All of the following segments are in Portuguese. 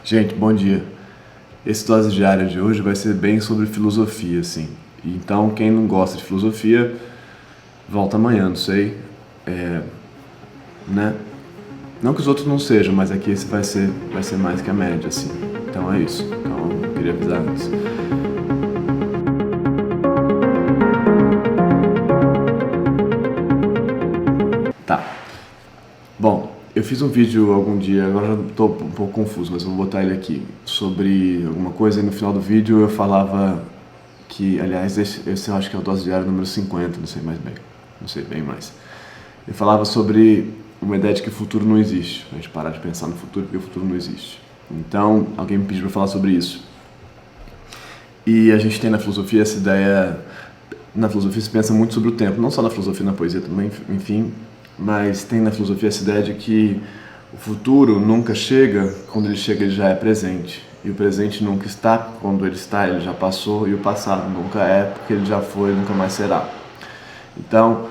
Gente, bom dia. Esse dose diária de hoje vai ser bem sobre filosofia, assim. Então, quem não gosta de filosofia, volta amanhã, não sei. Né? Não que os outros não sejam, mas aqui esse vai ser mais que a média, assim. Então é isso. Então, eu queria avisar antes. Tá. Bom, eu fiz um vídeo algum dia, agora já estou um pouco confuso, mas vou botar ele aqui, sobre alguma coisa, e no final do vídeo eu falava que, aliás, esse eu acho que é o dose diária número 50, não sei mais bem, não sei bem mais. Eu falava sobre uma ideia de que o futuro não existe, a gente parar de pensar no futuro porque o futuro não existe. Então, alguém me pediu para falar sobre isso. E a gente tem na filosofia essa ideia, na filosofia se pensa muito sobre o tempo, não só na filosofia, na poesia também, enfim, mas tem na filosofia essa ideia de que o futuro nunca chega, quando ele chega ele já é presente. E o presente nunca está, quando ele está ele já passou, e o passado nunca é, porque ele já foi e nunca mais será. Então,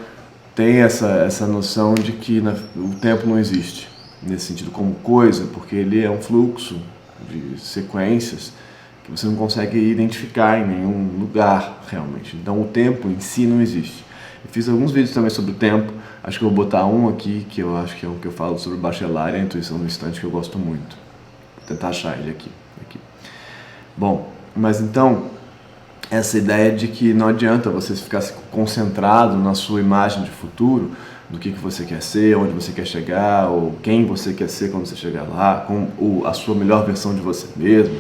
tem essa noção de que o tempo não existe, nesse sentido como coisa, porque ele é um fluxo de sequências que você não consegue identificar em nenhum lugar, realmente. Então, o tempo em si não existe. Eu fiz alguns vídeos também sobre o tempo, acho que eu vou botar um aqui, que eu acho que é um que eu falo sobre Bachelard e a intuição do instante, que eu gosto muito. Vou tentar achar ele aqui. Bom, mas então, essa ideia de que não adianta você ficar concentrado na sua imagem de futuro, do que você quer ser, onde você quer chegar, ou quem você quer ser quando você chegar lá, com a sua melhor versão de você mesmo,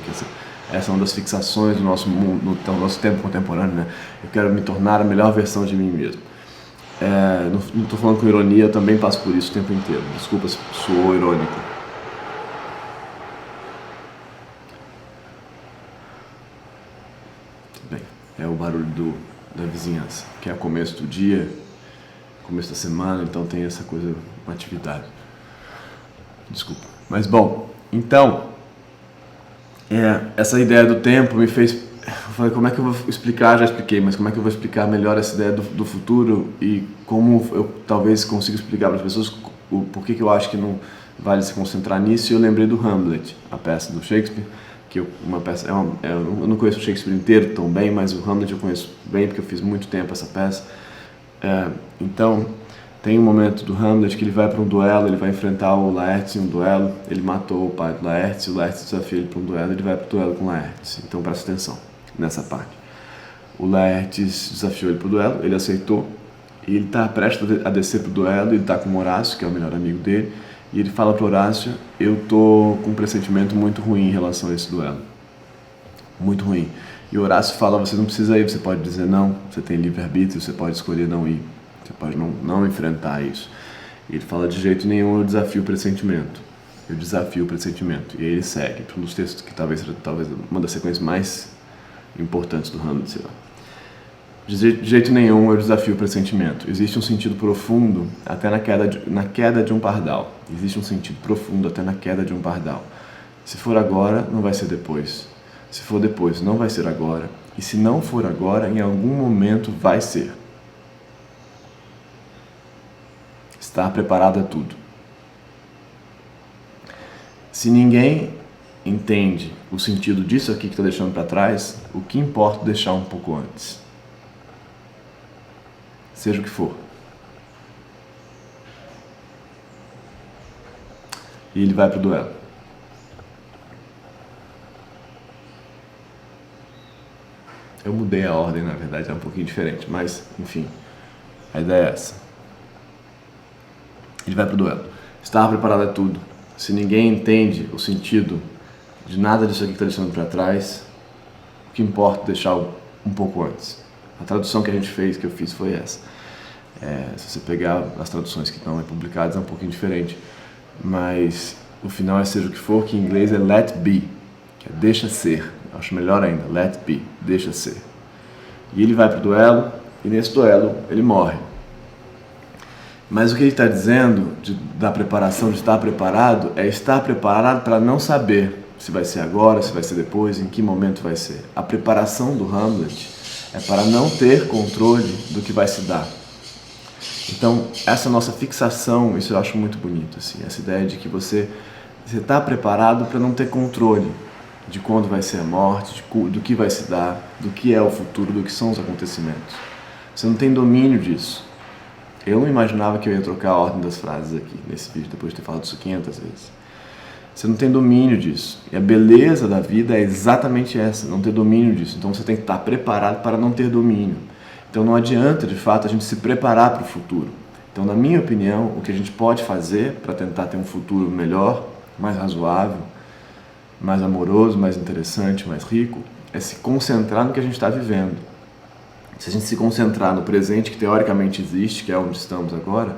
essa é uma das fixações do nosso mundo, do nosso tempo contemporâneo, né? Eu quero me tornar a melhor versão de mim mesmo. Não estou falando com ironia, eu também passo por isso o tempo inteiro. Desculpa se soou irônico. Bem, é o barulho da vizinhança, que é o começo do dia, começo da semana, então tem essa coisa, uma atividade. Desculpa. Mas bom, então, essa ideia do tempo me fez... Eu falei, como é que eu vou explicar? Já expliquei, mas como é que eu vou explicar melhor essa ideia do futuro e como eu talvez consiga explicar para as pessoas por que eu acho que não vale se concentrar nisso. E eu lembrei do Hamlet, a peça do Shakespeare, que uma peça, eu não conheço o Shakespeare inteiro tão bem, mas o Hamlet eu conheço bem porque eu fiz muito tempo essa peça. Então, tem um momento do Hamlet que ele vai para um duelo, ele vai enfrentar o Laertes em um duelo, ele matou o pai do Laertes, e o Laertes desafia ele para um duelo, ele vai para o duelo com o Laertes. Então presta atenção nessa parte. O Laertes desafiou ele para o duelo, ele aceitou, e ele está prestes a descer para o duelo, ele está com o Horácio, que é o melhor amigo dele, e ele fala para o Horácio, eu estou com um pressentimento muito ruim em relação a esse duelo. Muito ruim. E o Horácio fala, você não precisa ir, você pode dizer não, você tem livre-arbítrio, você pode escolher não ir. Você pode não enfrentar isso. E ele fala, de jeito nenhum eu desafio o pressentimento. Eu desafio o pressentimento. E aí ele segue. Um dos textos que talvez seja uma das sequências mais importantes do Hamlet, sei lá. De jeito nenhum eu desafio o pressentimento. Existe um sentido profundo até na queda de um pardal. Existe um sentido profundo até na queda de um pardal. Se for agora, não vai ser depois. Se for depois, não vai ser agora. E se não for agora, em algum momento vai ser. Estar preparado é tudo. Se ninguém entende o sentido disso aqui que está deixando para trás, o que importa é deixar um pouco antes. Seja o que for. E ele vai para o duelo. Eu mudei a ordem, na verdade, é um pouquinho diferente, mas, enfim, a ideia é essa. Ele vai para o duelo. Estar preparado é tudo. Se ninguém entende o sentido de nada disso aqui que está deixando para trás, o que importa é deixar um pouco antes. A tradução que a gente fez, que eu fiz, foi essa. Se você pegar as traduções que estão publicadas, é um pouquinho diferente. Mas o final é seja o que for, que em inglês é let be, que é deixa ser. Eu acho melhor ainda, let be, deixa ser. E ele vai para o duelo, e nesse duelo ele morre. Mas o que ele está dizendo da preparação, de estar preparado, é estar preparado para não saber se vai ser agora, se vai ser depois, em que momento vai ser. A preparação do Hamlet é para não ter controle do que vai se dar. Então, essa nossa fixação, isso eu acho muito bonito, assim, essa ideia de que você Você está preparado para não ter controle de quando vai ser a morte, do que vai se dar, do que é o futuro, do que são os acontecimentos. Você não tem domínio disso. Eu não imaginava que eu ia trocar a ordem das frases aqui nesse vídeo, depois de ter falado isso 500 vezes. Você não tem domínio disso. E a beleza da vida é exatamente essa, não ter domínio disso. Então você tem que estar preparado para não ter domínio. Então não adianta, de fato, a gente se preparar para o futuro. Então, na minha opinião, o que a gente pode fazer para tentar ter um futuro melhor, mais razoável, mais amoroso, mais interessante, mais rico, é se concentrar no que a gente está vivendo. Se a gente se concentrar no presente que teoricamente existe, que é onde estamos agora,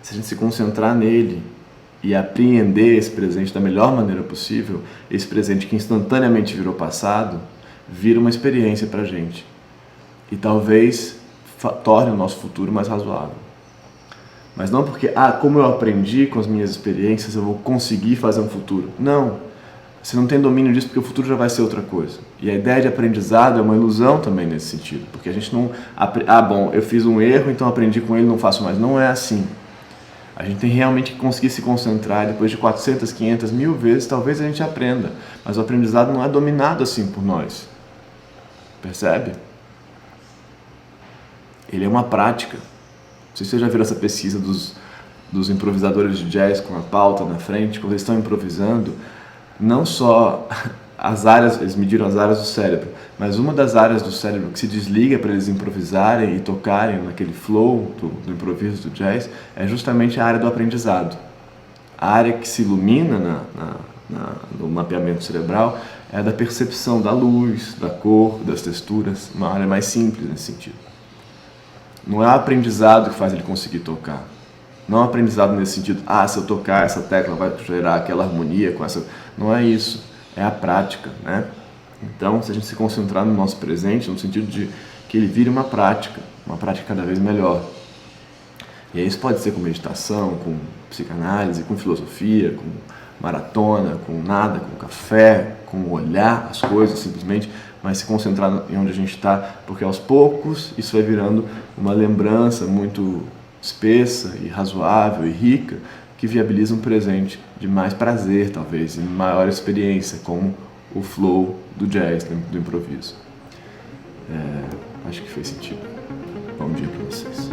se a gente se concentrar nele e apreender esse presente da melhor maneira possível, esse presente que instantaneamente virou passado, vira uma experiência para a gente. E talvez torne o nosso futuro mais razoável. Mas não porque, como eu aprendi com as minhas experiências, eu vou conseguir fazer um futuro. Não. Você não tem domínio disso porque o futuro já vai ser outra coisa. E a ideia de aprendizado é uma ilusão também nesse sentido. Porque a gente não... eu fiz um erro, então aprendi com ele, não faço mais. Não é assim. A gente tem realmente que conseguir se concentrar. Depois de 400, 500, 1000 vezes, talvez a gente aprenda. Mas o aprendizado não é dominado assim por nós. Percebe? Ele é uma prática. Não sei se você já viu essa pesquisa dos improvisadores de jazz com a pauta na frente. Quando eles estão improvisando, não só as áreas, eles mediram as áreas do cérebro, mas uma das áreas do cérebro que se desliga para eles improvisarem e tocarem naquele flow do improviso do jazz é justamente a área do aprendizado. A área que se ilumina no mapeamento cerebral é a da percepção da luz, da cor, das texturas, uma área mais simples nesse sentido. Não é o aprendizado que faz ele conseguir tocar. Não é um aprendizado nesse sentido, se eu tocar essa tecla vai gerar aquela harmonia com essa... Não é isso, é a prática, né? Então, se a gente se concentrar no nosso presente, no sentido de que ele vire uma prática cada vez melhor. E aí isso pode ser com meditação, com psicanálise, com filosofia, com maratona, com nada, com café, com olhar as coisas simplesmente, mas se concentrar em onde a gente está, porque aos poucos isso vai virando uma lembrança muito espessa e razoável e rica, que viabiliza um presente de mais prazer, talvez, e maior experiência, como o flow do jazz, do improviso. Acho que fez sentido. Bom dia para vocês.